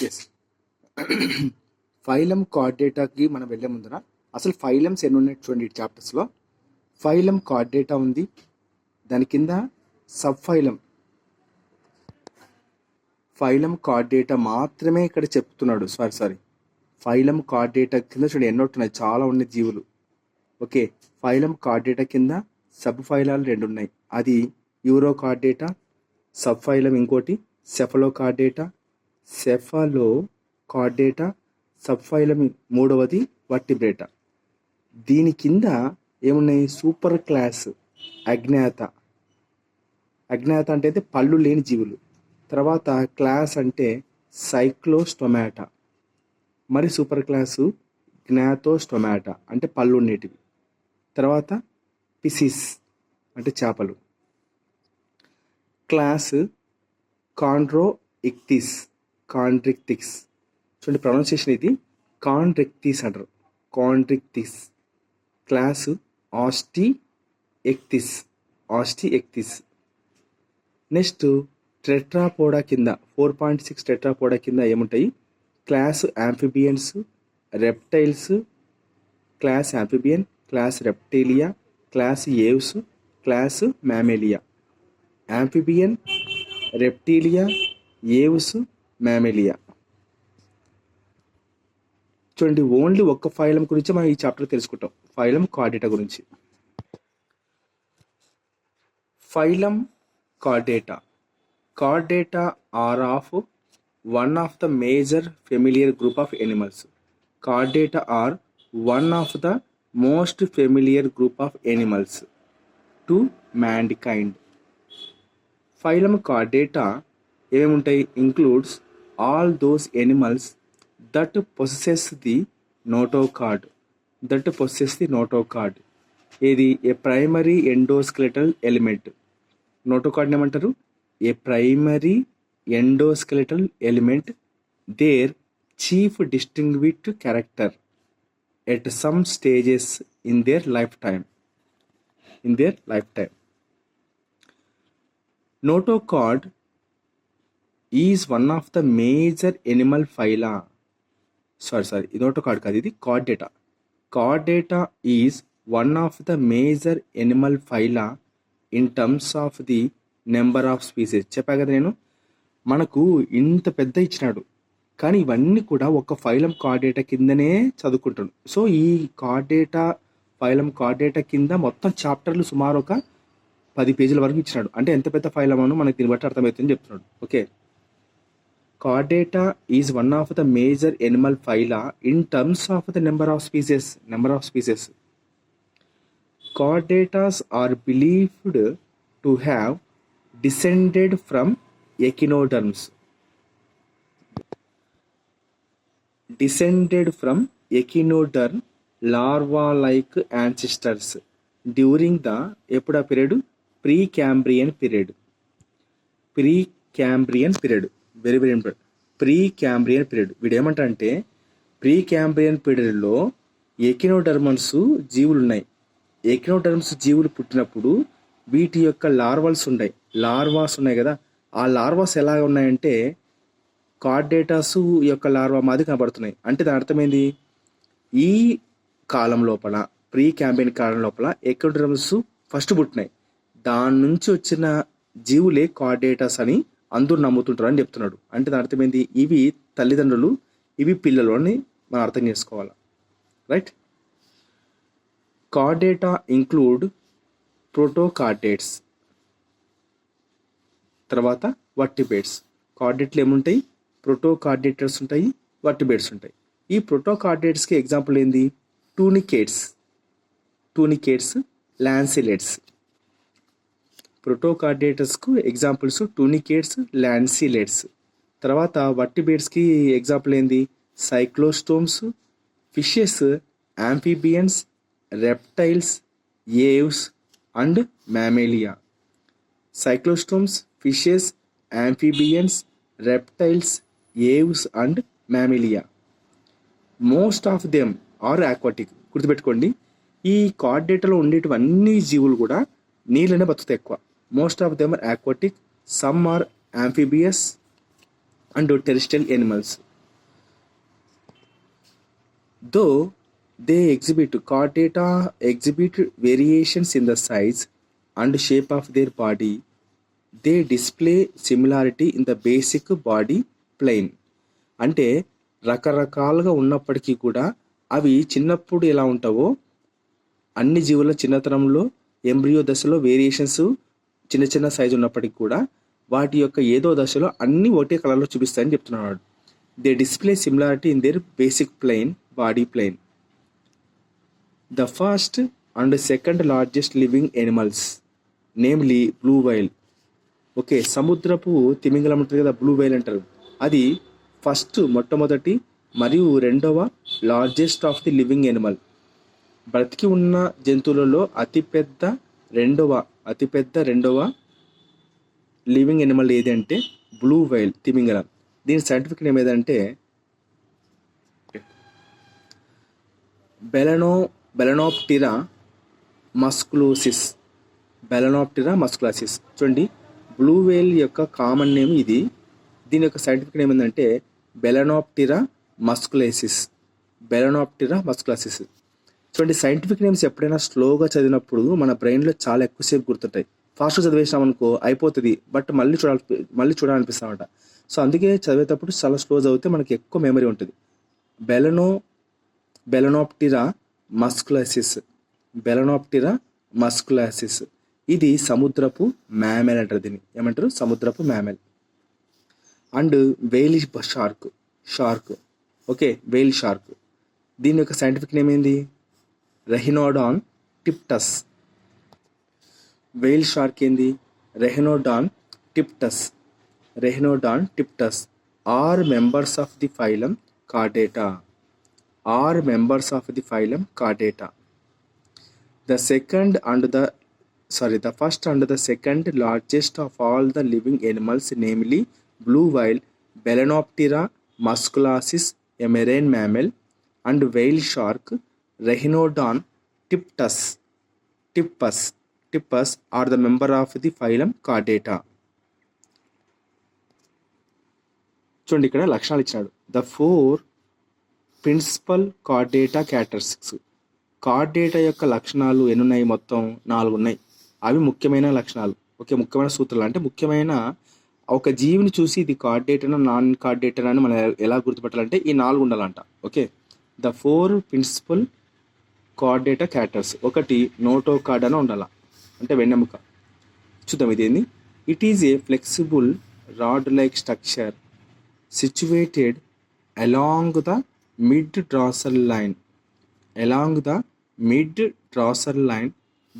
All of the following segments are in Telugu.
ఎస్. ఫైలం కార్డేటాకి మనం వెళ్ళే ముందర అసలు ఫైలమ్స్ ఎన్ని ఉన్నాయి చూడండి. ఈ చాప్టర్స్లో ఫైలం కార్డేటా ఉంది, దాని కింద సబ్ ఫైలం కార్డేటా మాత్రమే ఇక్కడ చెప్తున్నాడు. సారీ ఫైలం కార్డేటా కింద చూడండి ఎన్నో ఉన్నాయి, చాలా ఉన్నాయి జీవులు. ఓకే, ఫైలం కార్డేటా కింద సబ్ ఫైలాలు 2 ఉన్నాయి. అది యూరో కార్డేటా, సబ్ ఫైలం ఇంకోటి సెఫలో కార్డేటా. సబ్ ఫైలం 3వది వర్టిబ్రేటా. దీని కింద ఏమున్నాయి? సూపర్ క్లాస్ అజ్ఞాత అంటే అయితే పళ్ళు లేని జీవులు. తర్వాత క్లాస్ అంటే సైక్లోస్టొమాటా, మరి సూపర్ క్లాసు జ్ఞాతోస్టొమాటా అంటే పళ్ళు ఉండేటివి. తర్వాత పిసిస్ అంటే చేపలు. క్లాస్ కాండ్రిక్టిస్ చూడండి ప్రొనౌన్సియేషన్ ఇది కాండ్రిక్టిస్ అంటారు, కాండ్రిక్టిస్. క్లాసు ఆస్టిఎక్టిస్. నెక్స్ట్ టెట్రాపోడా కింద 4.6 టెట్రాపోడా కింద ఏముంటాయి? Class amphibians, reptiles, class amphibian, class reptilia, class aves, class mammalia. Amphibian, reptilia, aves, mammalia. చూడండి ఓన్లీ ఒక్క ఫైలం గురించి మనం ఈ చాప్టర్ తెలుసుకుంటాం, ఫైలం కార్డేటా గురించి. Phylum chordata are of one of the major familiar group of animals. Chordata are one of the most familiar group of animals to mankind. Phylum Chordata ఏముంటాయి? includes all those animals that possess the notochord. ఇది a primary endoskeletal element. Notochord ఏమంటారు? A primary endoskeletal element, their chief distinguished character at some stages in their life time. Notochord is one of the major animal phyla. ఇది నోటోకార్డ్ కాదు, ఇది chordata. Chordata is one of the major animal phyla in terms of the number of species. చెప్పా కదా నేను, మనకు ఇంత పెద్ద ఇచ్చినాడు కానీ ఇవన్నీ కూడా ఒక ఫైలం కార్డేటా కిందనే చదువుకుంటాడు. సో ఈ ఫైలం కార్డేటా కింద మొత్తం చాప్టర్లు సుమారు ఒక 10 పేజీల వరకు ఇచ్చినాడు. అంటే ఎంత పెద్ద ఫైలం అని మనకు దీన్ని బట్టి అర్థమవుతుందని చెప్తున్నాడు. Okay, chordata is one of the major animal phyla in terms of the number of species. Chordates are believed to have descended from echinoderms larva-like ancestors during the Precambrian period. Very very important. Precambrian period వీడేమంటే ప్రీకాంబ్రియన్ పీరియడ్లో ఎకినోడర్మన్స్ జీవులు ఉన్నాయి. ఎకినోడర్మ్స్ జీవులు పుట్టినప్పుడు వీటి యొక్క లార్వాస్ ఉన్నాయి కదా, ఆ లార్వాస్ ఎలా ఉన్నాయంటే కార్డేటాస్ యొక్క లార్వా మాది కనబడుతున్నాయి. అంటే దాని అర్థమైంది, ఈ కాలం లోపల ప్రీ క్యాంబ్రియన్ కాలం లోపల ఎకినోడర్మ్స్ ఫస్ట్ పుట్టినాయి, దాని నుంచి వచ్చిన జీవులే కార్డేటాస్ అని అందరూ నమ్ముతుంటారు అని చెప్తున్నాడు. అంటే దాని అర్థమైంది, ఇవి తల్లిదండ్రులు, ఇవి పిల్లలు అని మనం అర్థం చేసుకోవాలి. రైట్. కార్డేటా ఇంక్లూడ్ ప్రోటోకార్డేట్స్, తర్వాత వర్టిబ్రేట్స్. కార్డేట్లు ఏముంటాయి? ప్రోటోకార్డేటర్స్ ఉంటాయి, వర్టిబ్రేట్స్ ఉంటాయి. ఈ ప్రోటోకార్డేట్స్కి ఎగ్జాంపుల్ ఏంది? Tunicates, lancelets. ప్రోటోకార్డేటర్స్కు ఎగ్జాంపుల్స్ టూనికేట్స్, లాన్సిలేట్స్. తర్వాత వర్టిబ్రేట్స్కి ఎగ్జాంపుల్ ఏంది? Cyclostomes, fishes, amphibians, reptiles, aves and mammalia. Cyclostomes, fishes, amphibians, reptiles, aves and mammalia. Most of them are aquatic. గుర్తుపెట్టుకోండి, ఈ కార్డేటాలో ఉండేటివన్నీ జీవులు కూడా నీళ్ళనే బతుకుతాయి ఎక్కువ. Most of them are aquatic, some are amphibious and terrestrial animals. Though they exhibit chordata exhibit variations in the size and shape of their body, they display similarity in the basic body plain. అంటే రకరకాలుగా ఉన్నప్పటికీ కూడా అవి చిన్నప్పుడు ఎలా ఉంటావో అన్ని జీవుల చిన్నతనంలో ఎంబ్రియో దశలో వేరియేషన్స్ చిన్న చిన్న సైజు ఉన్నప్పటికీ కూడా వాటి యొక్క ఏదో దశలో అన్ని ఒకటే కలర్లో చూపిస్తాయని చెప్తున్నాడు. They display similarity in there basic plain body plain. The first and second largest living animals namely blue while. Okay, సముద్రపు తిమింగలం ఉంటుంది కదా, బ్లూ వైల్ అంటారు. అది ఫస్ట్ మొట్టమొదటి మరియు రెండవ largest of the living Animal. బ్రతికి ఉన్న జంతువులలో అతిపెద్ద రెండవ లివింగ్ ఎనిమల్ ఏది అంటే బ్లూ వైల్, తిమింగలం. దీని సైంటిఫిక్ నేమ్ ఏదంటే బెలనోప్టిరా మస్కులోసిస్. చూడండి, బ్లూ వేల్ యొక్క కామన్ నేమ్ ఇది. దీని యొక్క సైంటిఫిక్ నేమ్ ఏంటంటే బెలనోప్టిరా మస్కులేసిస్. చూడండి, సైంటిఫిక్ నేమ్స్ ఎప్పుడైనా స్లోగా చదివినప్పుడు మన బ్రెయిన్లో చాలా ఎక్కువసేపు గుర్తుంటాయి. ఫాస్ట్గా చదివేసినాం అనుకో అయిపోతుంది, బట్ మళ్ళీ చూడాలనిపిస్తామట. సో అందుకే చదివేటప్పుడు చాలా స్లో చదివితే మనకి ఎక్కువ మెమరీ ఉంటుంది. బెలనోప్టిరా మస్కులాసిస్. ఇది సముద్రపు మ్యామెల్ అంటారు. దీన్ని ఏమంటారు? సముద్రపు mammal. And whale shark. Okay, whale shark. దీని యొక్క సైంటిఫిక్ నేమ్ ఏంది? రెహినోడాన్ టిప్టస్. వెయిల్ షార్క్ ఏంది? Rhincodon typus are members of the phylum chordata. The first and the second largest of all the living animals, namely blue whale, Balanoptera musculacis, a marine mammal, and whale shark, Rhinodon tippus are the member of the phylum Chordata. చూడండి, ఇక్కడ లక్షణాలు ఇచ్చినాడు. The 4 principal chordata characteristics. Chordata యొక్క లక్షణాలు ఎన్నున్నాయి? మొత్తం 4 ఉన్నాయి. అవి ముఖ్యమైన లక్షణాలు. ఓకే, ముఖ్యమైన సూత్రాలు అంటే ముఖ్యమైన ఒక జీవిని చూసి ఇది కార్డేటనా నాన్ కార్డేటనా అని మనం ఎలా గుర్తుపట్టాలంటే ఈ 4 ఉండాలంట. Okay, the 4 principal chordata characters. ఒకటి నోటోకార్డ్ అని ఉండాల, అంటే వెన్నెముక. చూద్దాం ఇదేంది. It is a flexible rod like structure situated along the mid-dorsal line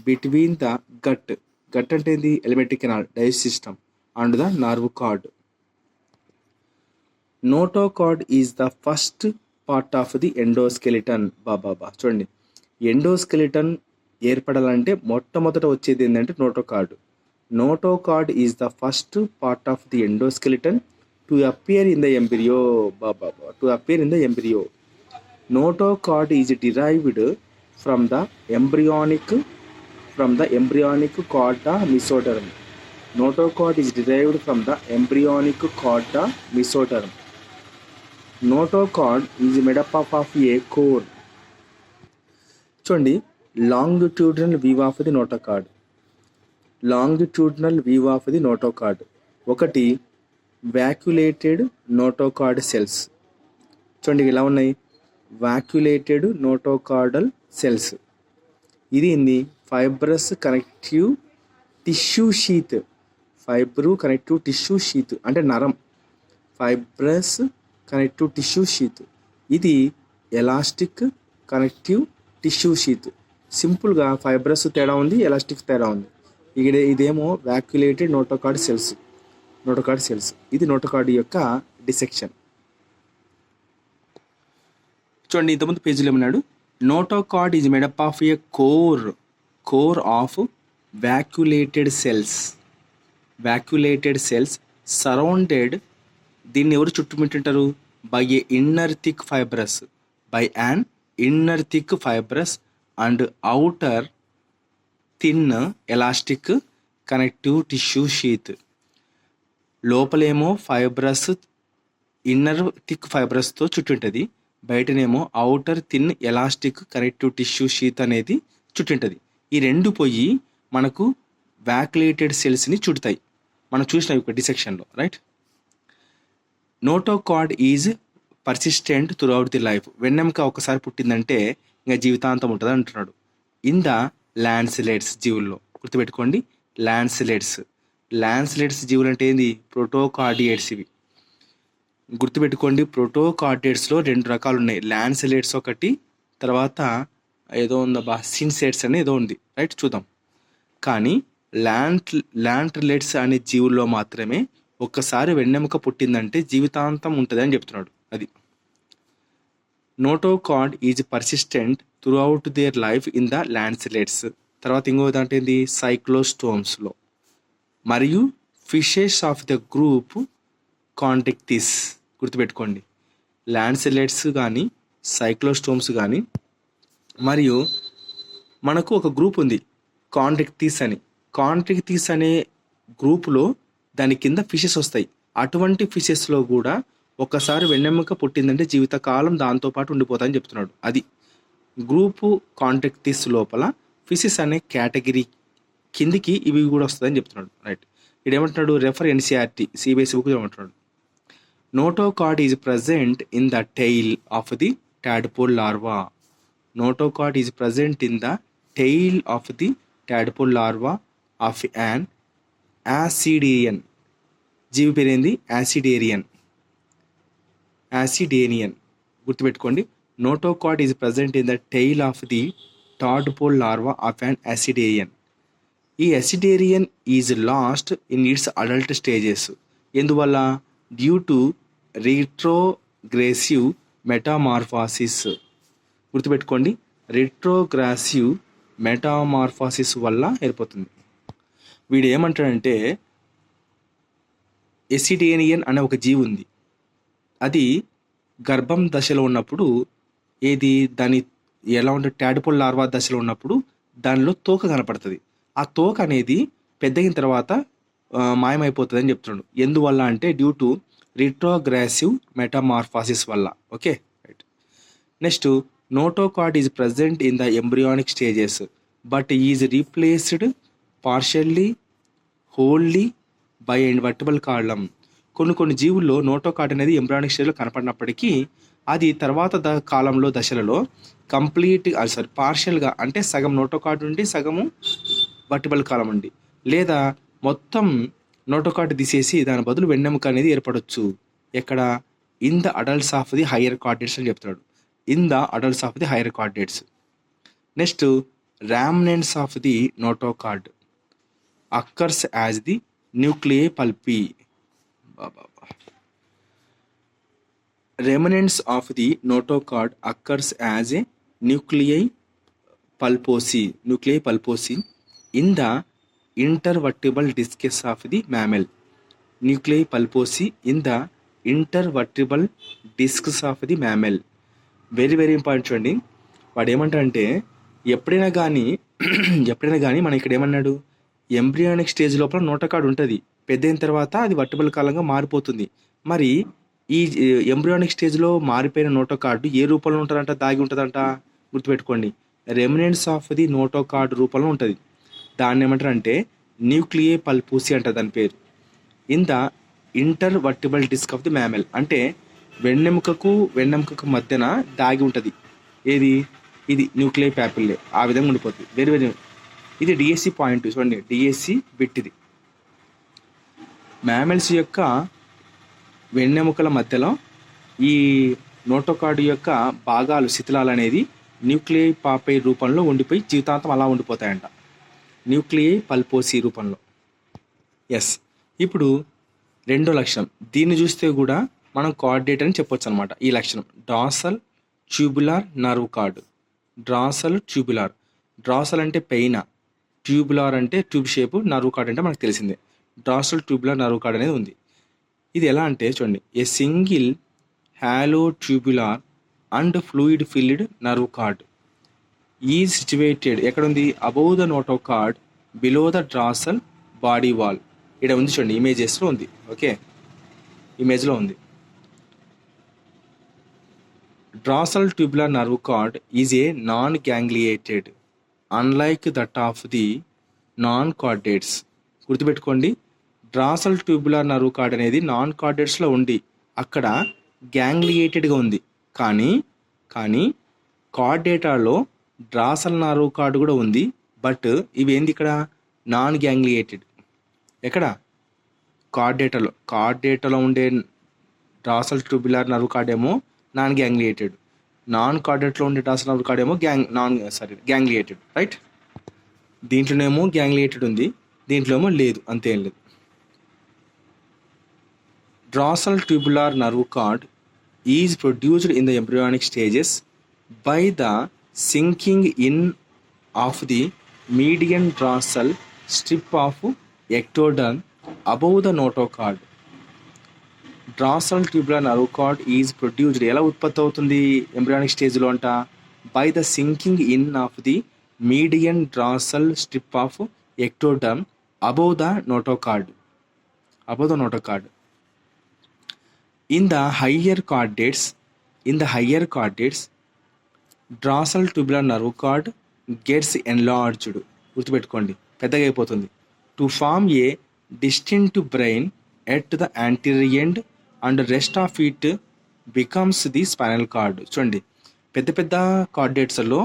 between the gut అంటే ఏంది? Elementary canal, digest system and the nerve card. Notochord is the first part of the endoskeleton. చూడండి, ఎండోస్కెలిటన్ ఏర్పడాలంటే మొట్టమొదట వచ్చేది ఏంటంటే notochord is the first part of the endoskeleton to appear in the embryo. Notochord is derived from the embryonic chorda mesoderm. Notochord is derived from the embryonic chorda mesoderm. Notochord is made up of a core. చూడండి, longitudinal view of the notochord. ఒకటి వాక్యులేటెడ్ నోటోకార్డ్ సెల్స్. చూడండి, ఇలా ఉన్నాయి వాక్యులేటెడ్ నోటోకార్డల్ సెల్స్. ఇది ఏంది? ఫైబ్రస్ కనెక్టివ్ టిష్యూ షీత్ అంటే నరం. Fibrous connective tissue sheath. ఇది ఎలాస్టిక్ కనెక్టివ్ టిష్యూ షీత్. సింపుల్గా ఫైబ్రస్ తేడా ఉంది, ఎలాస్టిక్ తేడా ఉంది. ఇదేమో వాక్యులేటెడ్ నోటోకార్డ్ సెల్స్. ఇది నోటోకార్డ్ యొక్క డిసెక్షన్. చూడండి, ఇంతకుముందు పేజీలో ఏమన్నాడు? Notochord is made up of a core of vacuolated cells surrounded. దీన్ని ఎవరు చుట్టుముట్టుంటారు? By inner thick fibrous and outer thin elastic connective tissue sheath. లోపలేమో ఫైబ్రస్, ఇన్నర్ థిక్ ఫైబ్రస్తో చుట్టి ఉంటుంది. బయటనేమో outer thin elastic connective tissue sheath అనేది చుట్టింటుంది. ఈ రెండు పోయి మనకు వ్యాక్యులేటెడ్ సెల్స్ని చుడతాయి. మనం చూసినాం ఒక డిసెక్షన్లో, right. Notochord is persistent throughout the life. వెన్నెముక ఒకసారి పుట్టిందంటే ఇంకా జీవితాంతం ఉంటుంది అంటున్నాడు. ఇన్ ద ల్యాన్సిలెట్స్ జీవుల్లో గుర్తుపెట్టుకోండి, ల్యాన్సిలెట్స్ జీవులు అంటే ఏంది? ప్రోటోకార్డియేట్స్. ఇవి గుర్తుపెట్టుకోండి. ప్రోటోకార్డియేట్స్లో 2 రకాలు ఉన్నాయి. ల్యాన్సిలెట్స్ ఒకటి, తర్వాత ఏదో ఉందబ్బా సిన్సెట్స్ అని ఏదో ఉంది, రైట్. చూద్దాం. కానీ ల్యాంట్రిలెట్స్ అనే జీవుల్లో మాత్రమే ఒక్కసారి వెన్నెముక పుట్టిందంటే జీవితాంతం ఉంటుంది అని చెప్తున్నాడు. అది notochord is persistent throughout their life in the lancelets. తర్వాత ఇంకో దాంట్లో ఏంది? సైక్లోస్టోమ్స్లో మరియు ఫిషెస్ ఆఫ్ ద గ్రూప్ కాంటెక్టిస్. గుర్తుపెట్టుకోండి, ల్యాన్సిలెట్స్ కానీ సైక్లోస్టోమ్స్ కానీ మరియు మనకు ఒక గ్రూప్ ఉంది కాంటెక్టిస్ అని. కాంటెక్టిస్ అనే గ్రూపులో దాని కింద ఫిషెస్ వస్తాయి. అటువంటి ఫిషెస్లో కూడా ఒకసారి వెన్నెముక పుట్టిందంటే జీవితకాలం దాంతోపాటు ఉండిపోతాయని చెప్తున్నాడు. అది గ్రూపు కాంటెక్టిస్ లోపల ఫిషెస్ అనే కేటగిరీ కిందికి ఇవి కూడా వస్తుందని చెప్తున్నాడు, రైట్. ఇదేమంటున్నాడు? రెఫర్ ఎన్సీఆర్టీ సిబిఎస్ఈ బుక్ ఏమంటున్నాడు? Notochord is present in the tail of the tadpole larva. Notochord is present in the tail of the tadpole larva of an ascidian. జీవి పేరేంది? యాసిడేరియన్. గుర్తుపెట్టుకోండి, notochord is present in the tail of the tadpole larva of an ascidian. ఈ ascidian is lost in its adult stages. ఎందువల్ల? Due to retrogressive metamorphosis. గుర్తుపెట్టుకోండి, రిట్రోగ్రెసివ్ మెటామార్ఫాసిస్ వల్ల ఏర్పడుతుంది. వీడు ఏమంటాడంటే ఎసిడేరియన్ అనే ఒక జీవి ఉంది. అది గర్భం దశలో ఉన్నప్పుడు ఏది దాని ఎలా ఉంటే టాడ్పోల్ లార్వా దశలో ఉన్నప్పుడు దానిలో తోక కనపడుతుంది. ఆ తోక అనేది పెద్దగిన తర్వాత మాయమైపోతుంది అని చెప్తున్నాడు. ఎందువల్ల అంటే డ్యూ టు రిట్రోగ్రెసివ్ మెటామార్ఫాసిస్ వల్ల. Okay, right. Next, notochord is present in the embryonic stages but is replaced partially wholly by vertebral column. కొన్ని జీవుల్లో నోటోకార్డ్ అనేది ఎంబ్రియానిక్ స్టేజ్లో కనపడినప్పటికీ అది తర్వాత కాలంలో దశలలో పార్షియల్గా అంటే సగం నోటోకార్డ్ ఉండి సగము వర్టిబుల్ కాలం ఉండి, లేదా మొత్తం నోటోకార్డ్ తీసేసి దాని బదులు వెన్నెముక అనేది ఏర్పడవచ్చు. ఎక్కడ? In the adults of the higher chordates అని చెప్తాడు. In the adults of the higher chordates. Next, remnants of the notochord occurs as the nuclei pulpi. Remnants of the notochord occurs as a nuclei pulposi in the intervertebral discs of the mammal. Nuclei pulposi in the intervertebral discs of the mammal. Very very important చూడండి. వాడు ఏమంటాడంటే ఎప్పుడైనా కానీ మనం ఇక్కడ ఏమన్నాడు? ఎంబ్రియానిక్ స్టేజ్ లోపల నోటోకార్డ్ ఉంటుంది. పెద్దయిన తర్వాత అది వర్టిబుల్ కాలంగా మారిపోతుంది. మరి ఈ ఎంబ్రియానిక్ స్టేజ్లో మారిపోయిన నోటోకార్డు ఏ రూపంలో ఉంటుందంట? దాగి ఉంటుందంట. గుర్తుపెట్టుకోండి, రెమినెంట్స్ ఆఫ్ ది నోటోకార్డ్ రూపంలో ఉంటుంది. దాన్ని ఏమంటారంటే న్యూక్లియై పల్పోసి అంట దాని పేరు. In the intervertebral disc of the mammal అంటే వెన్నెముకకు మధ్యన దాగి ఉంటుంది. ఏది? ఇది న్యూక్లియై ప్యాపిల్లే. ఆ విధంగా ఉండిపోతుంది. వెరీ వెరీ ఇది డిఎస్సి పాయింట్ చూడండి, డిఎస్సి బిట్. ఇది మ్యామెల్స్ యొక్క వెన్నెముకల మధ్యలో ఈ నోటోకార్డ్ యొక్క భాగాలు శిథిలాలు అనేది న్యూక్లియై పాపై రూపంలో ఉండిపోయి జీవితాంతం అలా ఉండిపోతాయంట, న్యూక్లియై పల్పోసి రూపంలో. ఎస్. ఇప్పుడు రెండో లక్షణం, దీన్ని చూస్తే కూడా మనం కార్డేట్ అని చెప్పొచ్చు అనమాట. ఈ లక్షణం డార్సల్ ట్యూబులార్ నర్వ్ కార్డ్. డ్రాసల్ అంటే పెయిన్, ట్యూబులార్ అంటే ట్యూబ్ షేపు, నర్వ్ కార్డ్ అంటే మనకు తెలిసిందే. డార్సల్ ట్యూబులార్ నర్వ్ కార్డ్ అనేది ఉంది. ఇది ఎలా అంటే చూడండి, a single hollow tubular and fluid filled nerve cord is situated. ఎక్కడుంది? Above the notochord below the dorsal body wall. ఇక్కడ ఉంది చూడండి, ఇమేజెస్లో ఉంది. ఓకే, ఇమేజ్లో ఉంది. Dorsal tubular nerve cord is a non ganglionated unlike that of the non chordates. గుర్తుపెట్టుకోండి, డ్రాసల్ ట్యూబులర్ నర్వ్ కార్డ్ అనేది నాన్ కార్డేట్స్లో ఉండి అక్కడ గ్యాంగ్లియేటెడ్గా ఉంది. కానీ కార్డేటాలో డ్రాసల్ నర్వ్ కార్డ్ కూడా ఉంది, బట్ ఇవి ఏంది ఇక్కడ నాన్ గ్యాంగ్లియేటెడ్. ఎక్కడ? కార్డేటాలో ఉండే డ్రాసల్ ట్యూబులర్ నర్వ్ కార్డ్ ఏమో నాన్ గ్యాంగ్లియేటెడ్, నాన్ కార్డేట్లో ఉండే డ్రాసల్ నర్వ్ కార్డ్ ఏమో గ్యాంగ్లియేటెడ్, రైట్? దీంట్లోనేమో గ్యాంగ్లియేటెడ్ ఉంది, దీంట్లో ఏమో లేదు, అంతేం లేదు. Dorsal tubular nerve cord is produced in the embryonic stages by the sinking in of the median dorsal strip of ectoderm above the notochord. Dorsal tubular nerve cord is produced ఎలా ఉత్పత్తి అవుతుంది ఎంబ్రియానిక్ స్టేజ్లో అంట? By the sinking in of the median dorsal strip of ectoderm above the notochord. In the higher chordates, dorsal tubular nerve cord gets enlarged. గుర్తుపెట్టుకోండి, పెద్దగా అయిపోతుంది. To form A distinct brain at the anterior end and rest of it becomes the spinal cord. చూడండి, పెద్ద పెద్ద కార్డేట్స్లో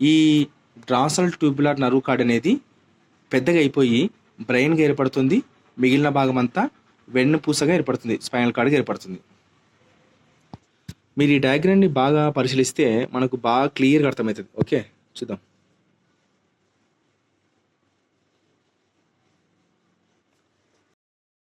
ఈ డ్రాసల్ ట్యూబులర్ నర్వ్ కార్డ్ అనేది పెద్దగా అయిపోయి బ్రెయిన్గా ఏర్పడుతుంది, మిగిలిన భాగం అంతా వెన్నుపూసగా ఏర్పడుతుంది, స్పైనల్ కార్డ్గా ఏర్పడుతుంది. మీరు ఈ డయాగ్రామ్ని బాగా పరిశీలిస్తే మనకు బాగా క్లియర్గా అర్థమవుతుంది. ఓకే, చూద్దాం.